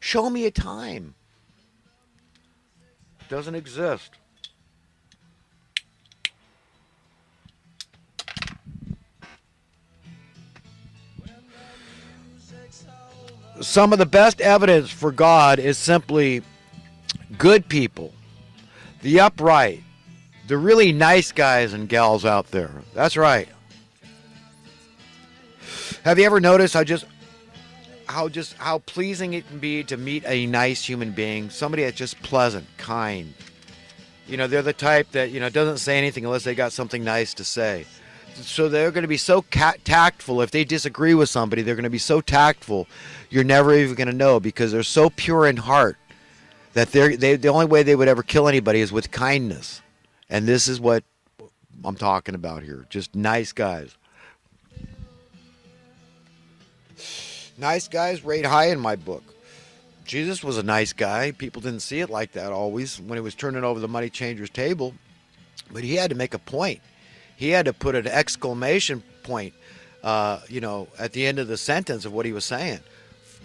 Show me a time. It doesn't exist. Some of the best evidence for God is simply good people, the upright, the really nice guys and gals out there. That's right. Have you ever noticed how pleasing it can be to meet a nice human being, somebody that's just pleasant, kind. They're the type that doesn't say anything unless they got something nice to say. So they're going to be so tactful. If they disagree with somebody, they're going to be so tactful, you're never even going to know, because they're so pure in heart that the only way they would ever kill anybody is with kindness. And this is what I'm talking about here. Just nice guys. Nice guys rate high in my book. Jesus was a nice guy. People didn't see it like that always when he was turning over the money changer's table. But he had to make a point. He had to put an exclamation point, at the end of the sentence of what he was saying.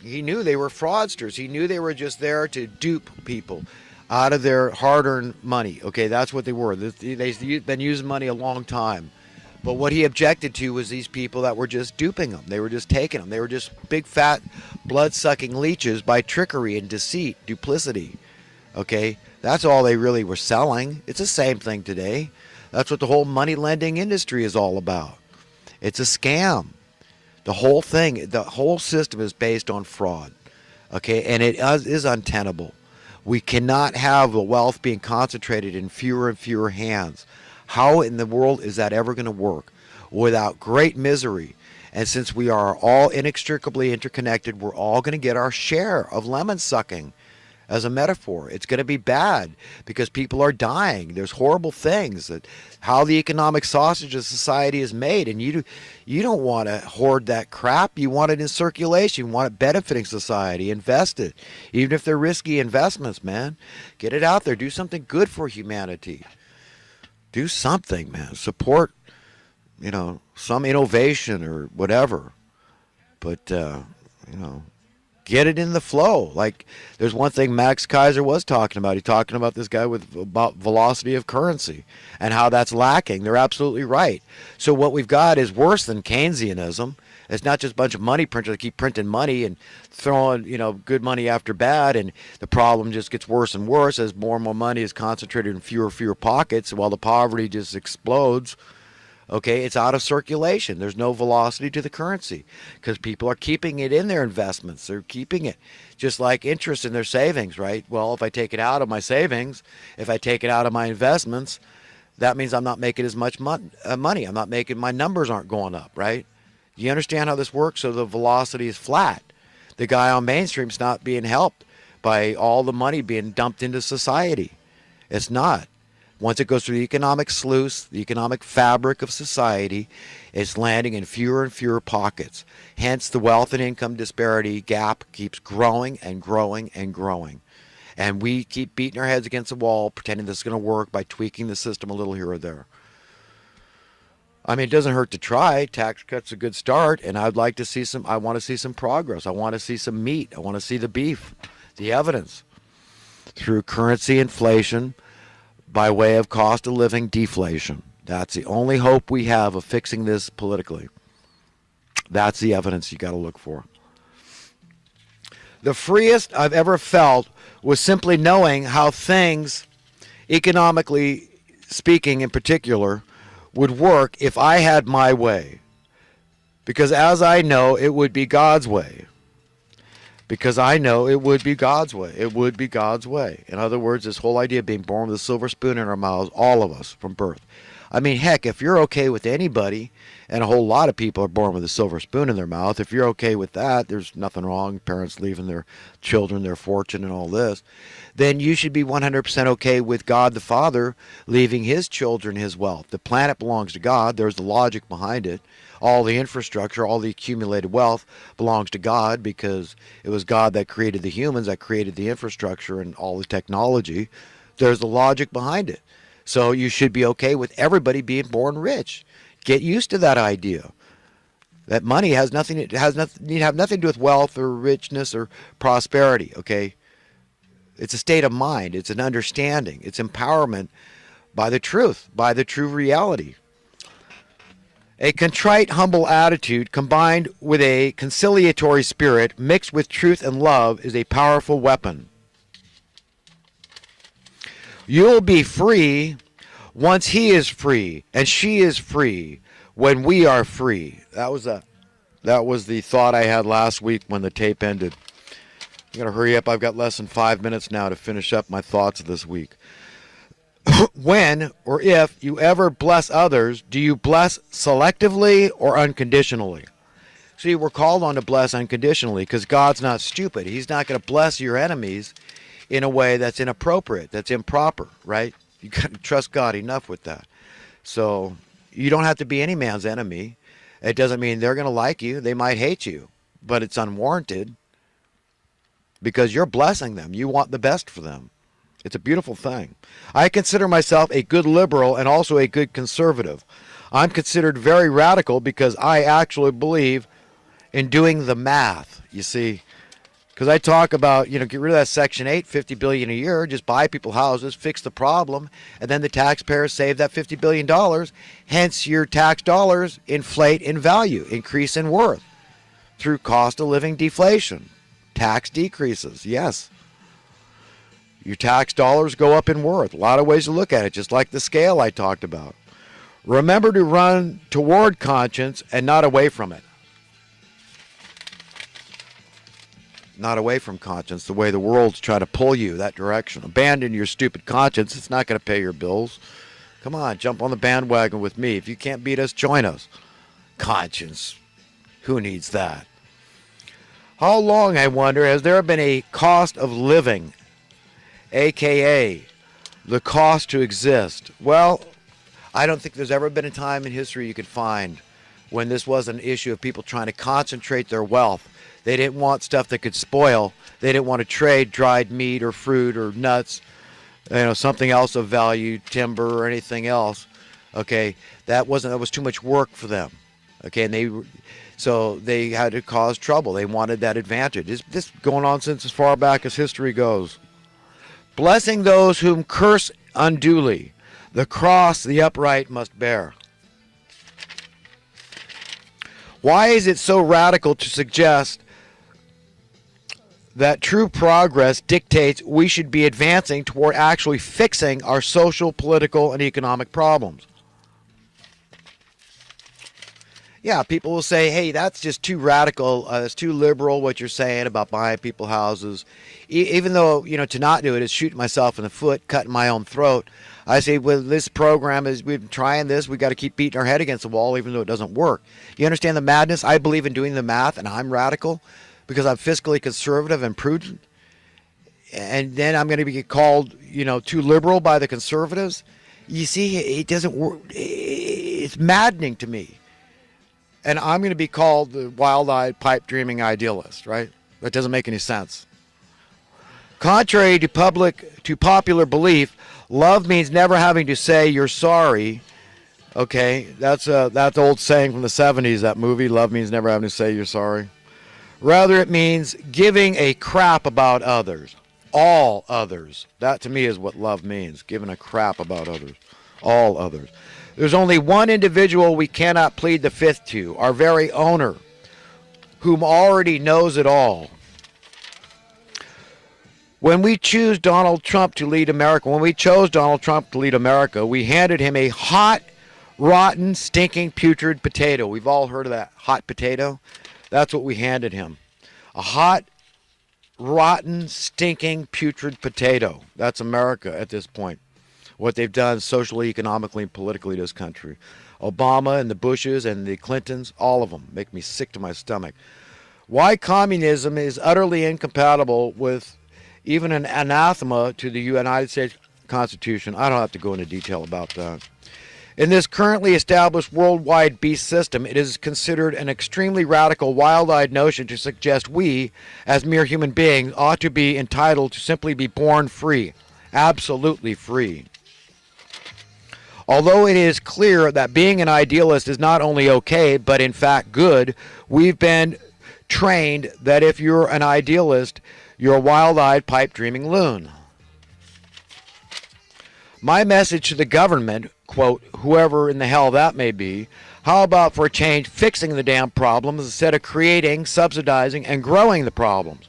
He knew they were fraudsters. He knew they were just there to dupe people out of their hard-earned money. Okay, that's what they were. They've been using money a long time. But what he objected to was these people that were just duping them. They were just taking them. They were just big, fat, blood-sucking leeches by trickery and deceit, duplicity. Okay, that's all they really were selling. It's the same thing today. That's what the whole money lending industry is all about. It's a scam. The whole thing, the whole system is based on fraud. Okay, and it is untenable. We cannot have the wealth being concentrated in fewer and fewer hands. How in the world is that ever going to work without great misery? And since we are all inextricably interconnected, we're all going to get our share of lemon sucking. As a metaphor, it's going to be bad because people are dying. There's horrible things that how the economic sausage of society is made, and you don't want to hoard that crap. You want it in circulation. You want it benefiting society. Invest it, even if they're risky investments, man. Get it out there. Do something good for humanity. Do something, man. Support, some innovation or whatever. But get it in the flow. Like, there's one thing Max Kaiser was talking about. He's talking about this guy about velocity of currency and how that's lacking. They're absolutely right. So what we've got is worse than Keynesianism. It's not just a bunch of money printers that keep printing money and throwing, good money after bad, and the problem just gets worse and worse as more and more money is concentrated in fewer and fewer pockets while the poverty just explodes. Okay, it's out of circulation. There's no velocity to the currency because people are keeping it in their investments. They're keeping it just like interest in their savings, right? Well, if I take it out of my savings, if I take it out of my investments, that means I'm not making as much money. My numbers aren't going up, right? You understand how this works? So the velocity is flat. The guy on Main Street's not being helped by all the money being dumped into society. It's not. Once it goes through the economic sluice, the economic fabric of society, it's landing in fewer and fewer pockets. Hence, the wealth and income disparity gap keeps growing and growing and growing. And we keep beating our heads against the wall, pretending this is going to work by tweaking the system a little here or there. I mean, it doesn't hurt to try. Tax cuts a good start, and I want to see some progress. I want to see some meat. I want to see the beef, the evidence. Through currency inflation, by way of cost of living deflation. That's the only hope we have of fixing this politically. That's the evidence you got to look for. The freest I've ever felt was simply knowing how things, economically speaking in particular, would work if I had my way. Because as I know, it would be God's way. Because I know it would be God's way. It would be God's way. In other words, this whole idea of being born with a silver spoon in our mouths, all of us from birth. I mean, heck, if you're okay with anybody, and a whole lot of people are born with a silver spoon in their mouth, if you're okay with that, there's nothing wrong, parents leaving their children their fortune and all this, then you should be 100% okay with God the Father leaving his children his wealth. The planet belongs to God. There's the logic behind it. All the infrastructure, all the accumulated wealth belongs to God because it was God that created the humans, that created the infrastructure and all the technology. There's the logic behind it. So you should be okay with everybody being born rich. Get used to that idea. That money has nothing. It has nothing. Need have nothing to do with wealth or richness or prosperity. Okay, it's a state of mind. It's an understanding. It's empowerment by the truth, by the true reality. A contrite, humble attitude combined with a conciliatory spirit mixed with truth and love is a powerful weapon. You'll be free once he is free and she is free when we are free. That was the thought I had last week when the tape ended. I'm going to hurry up. I've got less than 5 minutes now to finish up my thoughts this week. When or if you ever bless others, do you bless selectively or unconditionally? See, we're called on to bless unconditionally because God's not stupid. He's not going to bless your enemies in a way that's inappropriate, that's improper, right? You got to trust God enough with that. So you don't have to be any man's enemy. It doesn't mean they're going to like you. They might hate you, but it's unwarranted because you're blessing them. You want the best for them. It's a beautiful thing. I consider myself a good liberal and also a good conservative. I'm considered very radical because I actually believe in doing the math, you see. Because I talk about, get rid of that Section 8, $50 billion a year, just buy people houses, fix the problem, and then the taxpayers save that $50 billion. Hence, your tax dollars inflate in value, increase in worth through cost of living deflation. Tax decreases, yes. Your tax dollars go up in worth. A lot of ways to look at it, just like the scale I talked about. Remember to run toward conscience and not away from it. Not away from conscience, the way the world's trying to pull you that direction. Abandon your stupid conscience. It's not going to pay your bills. Come on, jump on the bandwagon with me. If you can't beat us, join us. Conscience. Who needs that? How long, I wonder, has there been a cost of living, a.k.a. the cost to exist? Well, I don't think there's ever been a time in history you could find when this was an issue of people trying to concentrate their wealth. They didn't want stuff that could spoil. They didn't want to trade dried meat or fruit or nuts, something else of value, timber or anything else. Okay, that was too much work for them. Okay, and so they had to cause trouble. They wanted that advantage. This going on since as far back as history goes. Blessing those whom curse unduly, the cross the upright must bear. Why is it so radical to suggest that true progress dictates we should be advancing toward actually fixing our social, political, and economic problems? Yeah, people will say, hey, that's just too radical. It's too liberal what you're saying about buying people houses. Even though, to not do it is shooting myself in the foot, cutting my own throat. I say, well, this program we've been trying this. We got to keep beating our head against the wall even though it doesn't work. You understand the madness? I believe in doing the math, and I'm radical because I'm fiscally conservative and prudent. And then I'm going to be called, too liberal by the conservatives. You see, it doesn't work. It's maddening to me. And I'm going to be called the wild-eyed, pipe-dreaming idealist, right? That doesn't make any sense. Contrary to popular belief, love means never having to say you're sorry. Okay, that's the old saying from the 70s, that movie, Love Means Never Having to Say You're Sorry. Rather, it means giving a crap about others. All others. That, to me, is what love means, giving a crap about others. All others. There's only one individual we cannot plead the fifth to, our very owner, whom already knows it all. When we chose Donald Trump to lead America, we handed him a hot, rotten, stinking, putrid potato. We've all heard of that hot potato. That's what we handed him. A hot, rotten, stinking, putrid potato. That's America at this point. What they've done socially, economically, and politically to this country. Obama and the Bushes and the Clintons, all of them make me sick to my stomach. Why communism is utterly incompatible with even an anathema to the United States Constitution, I don't have to go into detail about that. In this currently established worldwide beast system, it is considered an extremely radical, wild-eyed notion to suggest we, as mere human beings, ought to be entitled to simply be born free, absolutely free. Although it is clear that being an idealist is not only okay, but in fact good, we've been trained that if you're an idealist, you're a wild-eyed, pipe-dreaming loon. My message to the government, quote, whoever in the hell that may be, how about for a change fixing the damn problems instead of creating, subsidizing, and growing the problems?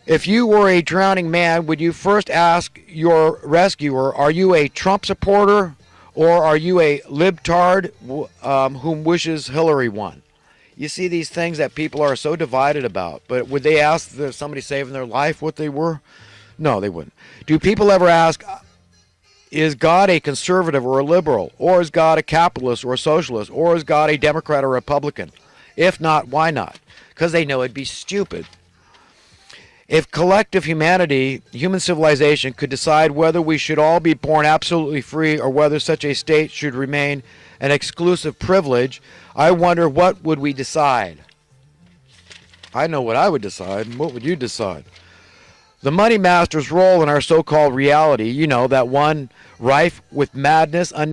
If you were a drowning man, would you first ask your rescuer, are you a Trump supporter or are you a libtard whom wishes Hillary won? You see these things that people are so divided about. But would they ask somebody saving their life what they were? No, they wouldn't. Do people ever ask, is God a conservative or a liberal? Or is God a capitalist or a socialist? Or is God a Democrat or a Republican? If not, why not? Because they know it'd be stupid. If collective humanity, human civilization, could decide whether we should all be born absolutely free or whether such a state should remain an exclusive privilege, I wonder what would we decide? I know what I would decide. What would you decide? The money master's role in our so-called reality, that one rife with madness,